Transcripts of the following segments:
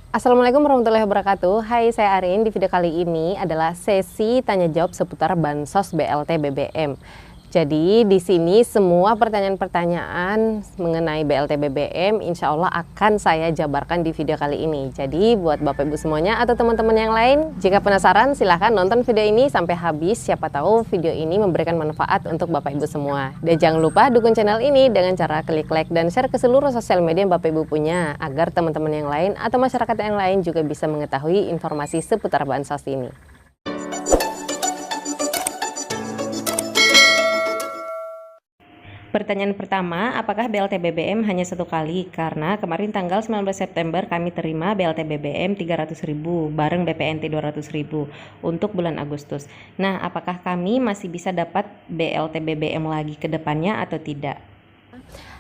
Assalamualaikum warahmatullahi wabarakatuh. Hai, saya Arin. Di video kali ini adalah sesi tanya jawab seputar Bansos BLT BBM. Jadi di sini semua pertanyaan-pertanyaan mengenai BLT BBM insya Allah akan saya jabarkan di video kali ini. Jadi buat Bapak Ibu semuanya atau teman-teman yang lain, jika penasaran silahkan nonton video ini sampai habis. Siapa tahu video ini memberikan manfaat untuk Bapak Ibu semua. Dan jangan lupa dukung channel ini dengan cara klik like dan share ke seluruh sosial media yang Bapak Ibu punya, agar teman-teman yang lain atau masyarakat yang lain juga bisa mengetahui informasi seputar Bansos ini. Pertanyaan pertama, apakah BLT BBM hanya satu kali? Karena kemarin tanggal 19 September kami terima BLT BBM 300.000 bareng BPNT 200.000 untuk bulan Agustus. Nah, apakah kami masih bisa dapat BLT BBM lagi ke depannya atau tidak?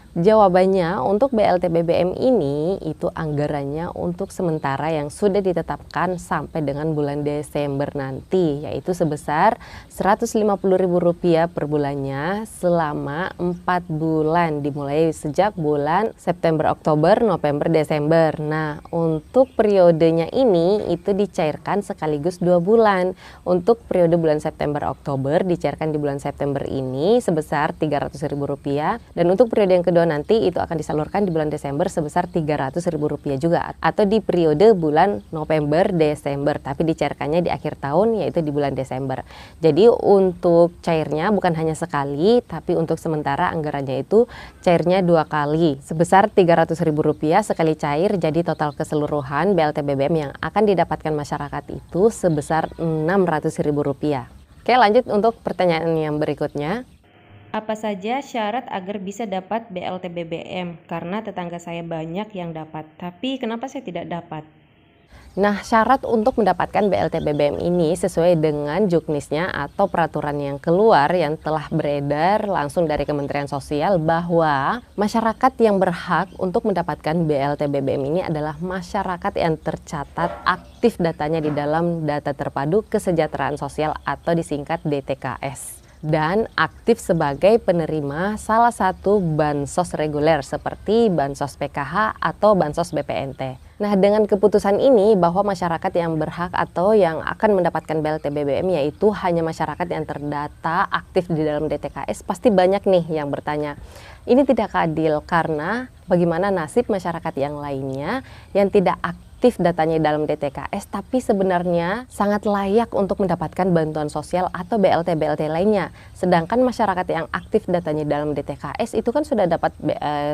Jawabannya, untuk BLT BBM ini itu anggarannya untuk sementara yang sudah ditetapkan sampai dengan bulan Desember nanti, yaitu sebesar Rp150.000 per bulannya selama 4 bulan, dimulai sejak bulan September, Oktober, November, Desember. Nah, untuk periodenya ini itu dicairkan sekaligus 2 bulan. Untuk periode bulan September, Oktober dicairkan di bulan September ini sebesar Rp300.000, dan untuk periode yang kedua nanti itu akan disalurkan di bulan Desember sebesar Rp300.000 juga, atau di periode bulan November Desember, tapi dicairkannya di akhir tahun yaitu di bulan Desember. Jadi untuk cairnya bukan hanya sekali, tapi untuk sementara anggarannya itu cairnya 2 kali sebesar Rp300.000 sekali cair. Jadi total keseluruhan BLT BBM yang akan didapatkan masyarakat itu sebesar Rp600.000. Oke, lanjut untuk pertanyaan yang berikutnya. Apa saja syarat agar bisa dapat BLT BBM? Karena tetangga saya banyak yang dapat, tapi kenapa saya tidak dapat? Nah, syarat untuk mendapatkan BLT BBM ini sesuai dengan juknisnya atau peraturan yang keluar yang telah beredar langsung dari Kementerian Sosial, bahwa masyarakat yang berhak untuk mendapatkan BLT BBM ini adalah masyarakat yang tercatat aktif datanya di dalam Data Terpadu Kesejahteraan Sosial atau disingkat DTKS, dan aktif sebagai penerima salah satu bansos reguler seperti bansos PKH atau bansos BPNT. Nah, dengan keputusan ini bahwa masyarakat yang berhak atau yang akan mendapatkan BLT BBM yaitu hanya masyarakat yang terdata aktif di dalam DTKS, pasti banyak nih yang bertanya, ini tidak adil karena bagaimana nasib masyarakat yang lainnya yang tidak aktif datanya dalam DTKS tapi sebenarnya sangat layak untuk mendapatkan bantuan sosial atau BLT-BLT lainnya. Sedangkan masyarakat yang aktif datanya dalam DTKS itu kan sudah dapat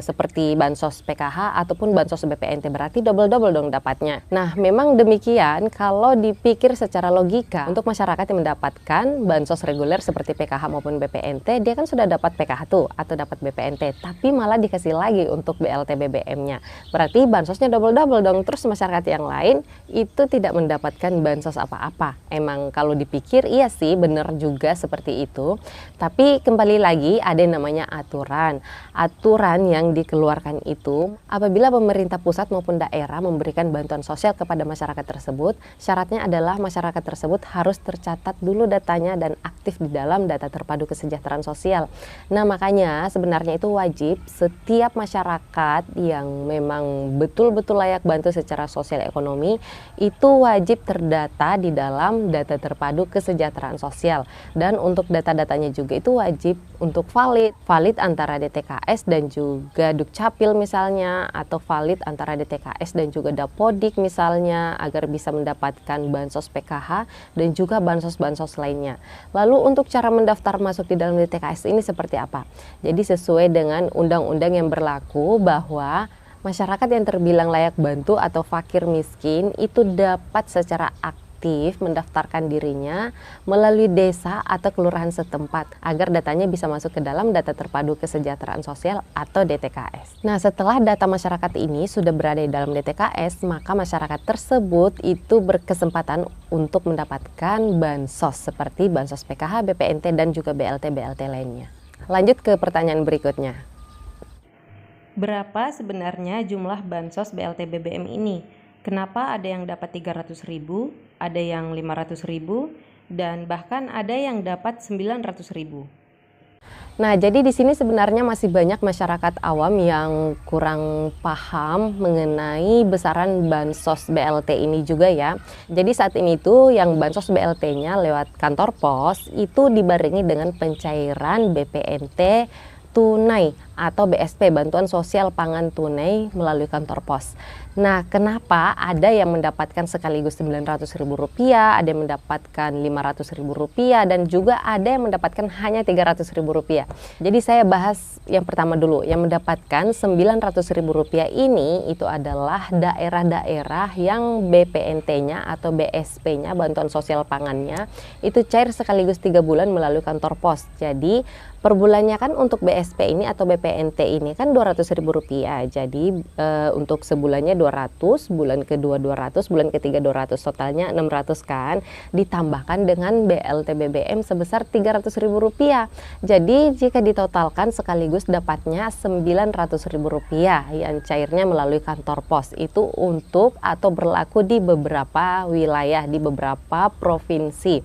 seperti bansos PKH ataupun bansos BPNT, berarti double-double dong dapatnya. Nah, memang demikian kalau dipikir secara logika, untuk masyarakat yang mendapatkan bansos reguler seperti PKH maupun BPNT, dia kan sudah dapat PKH tuh atau dapat BPNT, tapi malah dikasih lagi untuk BLT BBM-nya. Berarti bansosnya double-double dong. Terus masyarakat yang lain itu tidak mendapatkan bansos apa-apa. Emang kalau dipikir iya sih, benar juga seperti itu. Tapi kembali lagi ada yang namanya aturan. Aturan yang dikeluarkan itu apabila pemerintah pusat maupun daerah memberikan bantuan sosial kepada masyarakat tersebut, syaratnya adalah masyarakat tersebut harus tercatat dulu datanya dan aktif di dalam Data Terpadu Kesejahteraan Sosial. Nah, makanya sebenarnya itu wajib setiap masyarakat yang memang betul-betul layak bantu secara sosial ekonomi itu wajib terdata di dalam Data Terpadu Kesejahteraan Sosial. Dan untuk data-datanya juga itu wajib untuk valid antara DTKS dan juga Dukcapil misalnya, atau valid antara DTKS dan juga Dapodik misalnya, agar bisa mendapatkan bansos PKH dan juga bansos-bansos lainnya. Lalu untuk cara mendaftar masuk di dalam DTKS ini seperti apa? Jadi sesuai dengan undang-undang yang berlaku bahwa masyarakat yang terbilang layak bantu atau fakir miskin itu dapat secara aktif mendaftarkan dirinya melalui desa atau kelurahan setempat agar datanya bisa masuk ke dalam Data Terpadu Kesejahteraan Sosial atau DTKS. Nah, setelah data masyarakat ini sudah berada di dalam DTKS, maka masyarakat tersebut itu berkesempatan untuk mendapatkan bansos seperti bansos PKH, BPNT, dan juga BLT-BLT lainnya. Lanjut ke pertanyaan berikutnya. Berapa sebenarnya jumlah bansos BLT BBM ini? Kenapa ada yang dapat 300.000, ada yang 500.000, dan bahkan ada yang dapat 900.000? Nah, jadi di sini sebenarnya masih banyak masyarakat awam yang kurang paham mengenai besaran bansos BLT ini juga ya. Jadi saat ini tuh yang bansos BLT-nya lewat kantor pos itu dibarengi dengan pencairan BPNT tunai atau BSP, bantuan sosial pangan tunai melalui kantor pos. Nah, kenapa ada yang mendapatkan sekaligus Rp900.000, ada yang mendapatkan Rp500.000, dan juga ada yang mendapatkan hanya Rp300.000. Jadi saya bahas yang pertama dulu, yang mendapatkan Rp900.000 ini itu adalah daerah-daerah yang BPNT-nya atau BSP-nya, bantuan sosial pangannya, itu cair sekaligus 3 bulan melalui kantor pos. Jadi per bulannya kan untuk BSP ini atau BPNT ini kan Rp200.000. Jadi untuk sebulannya 200, bulan kedua 200, bulan ketiga 200, totalnya 600 kan. Ditambahkan dengan BLT BBM sebesar Rp300.000. Jadi jika ditotalkan sekaligus dapatnya Rp900.000 yang cairnya melalui kantor pos. Itu untuk atau berlaku di beberapa wilayah, di beberapa provinsi.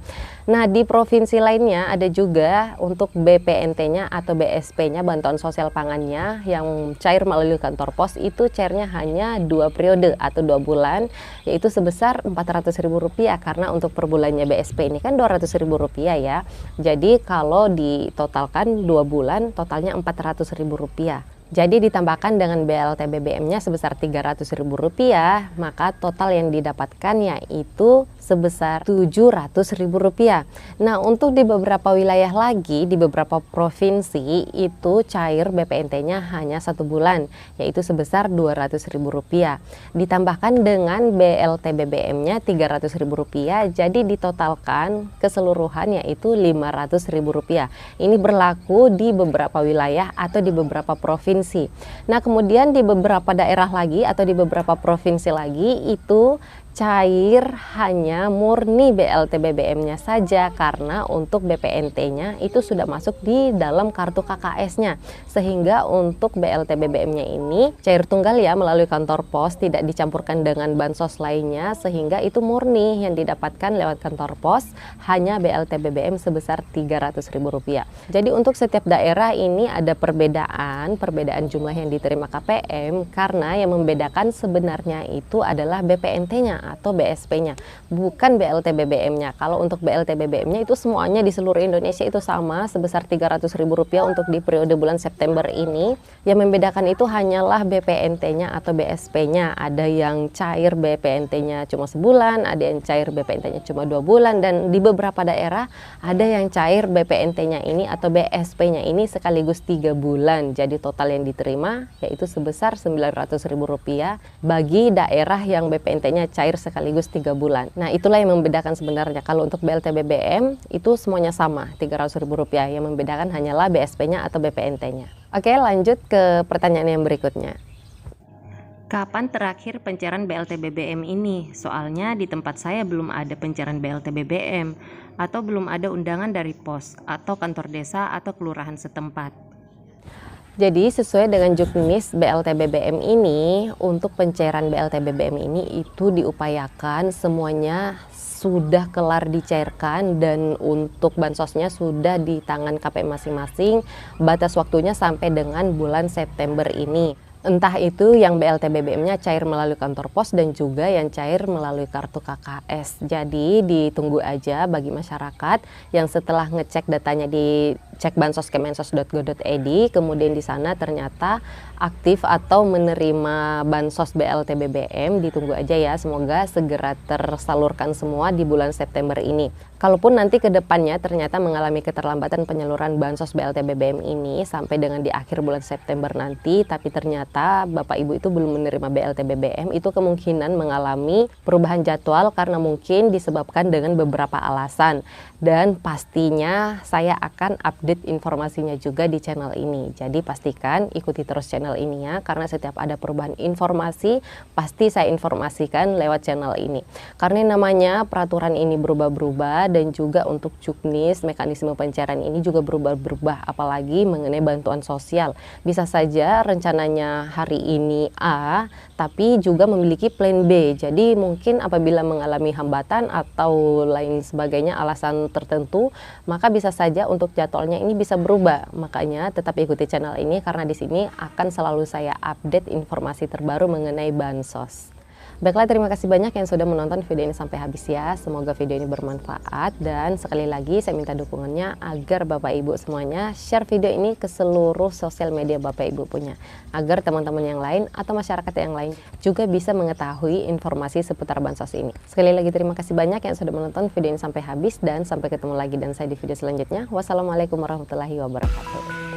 Nah, di provinsi lainnya ada juga untuk BPNT-nya atau BSP-nya, bantuan sosial pangannya yang cair melalui kantor pos itu cairnya hanya 2 periode atau 2 bulan, yaitu sebesar Rp400.000 karena untuk per bulannya BSP ini kan Rp200.000 ya. Jadi kalau ditotalkan 2 bulan totalnya Rp400.000. Jadi ditambahkan dengan BLT BBM-nya sebesar Rp300.000, maka total yang didapatkan yaitu sebesar Rp700.000. Nah, untuk di beberapa wilayah lagi, di beberapa provinsi itu cair BPNT-nya hanya 1 bulan, yaitu sebesar Rp200.000. Ditambahkan dengan BLT BBM-nya Rp300.000, jadi ditotalkan keseluruhan yaitu Rp500.000. Ini berlaku di beberapa wilayah atau di beberapa provinsi. Nah, kemudian di beberapa daerah lagi atau di beberapa provinsi lagi itu cair hanya murni BLT BBM-nya saja karena untuk BPNT-nya itu sudah masuk di dalam kartu KKS-nya, sehingga untuk BLT BBM-nya ini cair tunggal ya melalui kantor pos, tidak dicampurkan dengan bansos lainnya, sehingga itu murni yang didapatkan lewat kantor pos hanya BLT BBM sebesar Rp300.000. Jadi untuk setiap daerah ini ada perbedaan jumlah yang diterima KPM, karena yang membedakan sebenarnya itu adalah BPNT-nya atau BSP-nya, bukan BLT BBM-nya. Kalau untuk BLT BBM-nya itu semuanya di seluruh Indonesia itu sama sebesar Rp300.000 untuk di periode bulan September ini. Yang membedakan itu hanyalah BPNT-nya atau BSP-nya. Ada yang cair BPNT-nya cuma sebulan, ada yang cair BPNT-nya cuma 2 bulan, dan di beberapa daerah ada yang cair BPNT-nya ini atau BSP-nya ini sekaligus 3 bulan. Jadi total yang diterima yaitu sebesar Rp900.000 bagi daerah yang BPNT-nya cair sekaligus 3 bulan. Nah, itulah yang membedakan sebenarnya. Kalau untuk BLT BBM itu semuanya sama, Rp300.000. Yang membedakan hanyalah BSP-nya atau BPNT-nya. Oke, lanjut ke pertanyaan yang berikutnya. Kapan terakhir pencairan BLT BBM ini? Soalnya di tempat saya belum ada pencairan BLT BBM, atau belum ada undangan dari pos atau kantor desa atau kelurahan setempat. Jadi sesuai dengan juknis BLT BBM ini, untuk pencairan BLT BBM ini itu diupayakan semuanya sudah kelar dicairkan, dan untuk bansosnya sudah di tangan KPM masing-masing. Batas waktunya sampai dengan bulan September ini. Entah itu yang BLT BBM-nya cair melalui kantor pos dan juga yang cair melalui kartu KKS. Jadi ditunggu aja bagi masyarakat yang setelah ngecek datanya di cekbansos.kemensos.go.id, kemudian di sana ternyata aktif atau menerima bansos BLT BBM, ditunggu aja ya, semoga segera tersalurkan semua di bulan September ini. Kalaupun nanti ke depannya ternyata mengalami keterlambatan penyaluran bansos BLT BBM ini sampai dengan di akhir bulan September nanti, tapi ternyata Bapak Ibu itu belum menerima BLT BBM, itu kemungkinan mengalami perubahan jadwal karena mungkin disebabkan dengan beberapa alasan. Dan pastinya saya akan update informasinya juga di channel ini. Jadi pastikan ikuti terus channel channel ini ya, karena setiap ada perubahan informasi pasti saya informasikan lewat channel ini. Karena namanya peraturan ini berubah-berubah dan juga untuk juknis mekanisme pencairan ini juga berubah-berubah, apalagi mengenai bantuan sosial. Bisa saja rencananya hari ini A tapi juga memiliki plan B. Jadi mungkin apabila mengalami hambatan atau lain sebagainya alasan tertentu, maka bisa saja untuk jadwalnya ini bisa berubah. Makanya tetap ikuti channel ini karena di sini akan selalu saya update informasi terbaru mengenai bansos. Baiklah, terima kasih banyak yang sudah menonton video ini sampai habis ya. Semoga video ini bermanfaat dan sekali lagi saya minta dukungannya agar Bapak Ibu semuanya share video ini ke seluruh sosial media Bapak Ibu punya, agar teman-teman yang lain atau masyarakat yang lain juga bisa mengetahui informasi seputar bansos ini. Sekali lagi terima kasih banyak yang sudah menonton video ini sampai habis dan sampai ketemu lagi dan saya di video selanjutnya. Wassalamualaikum warahmatullahi wabarakatuh.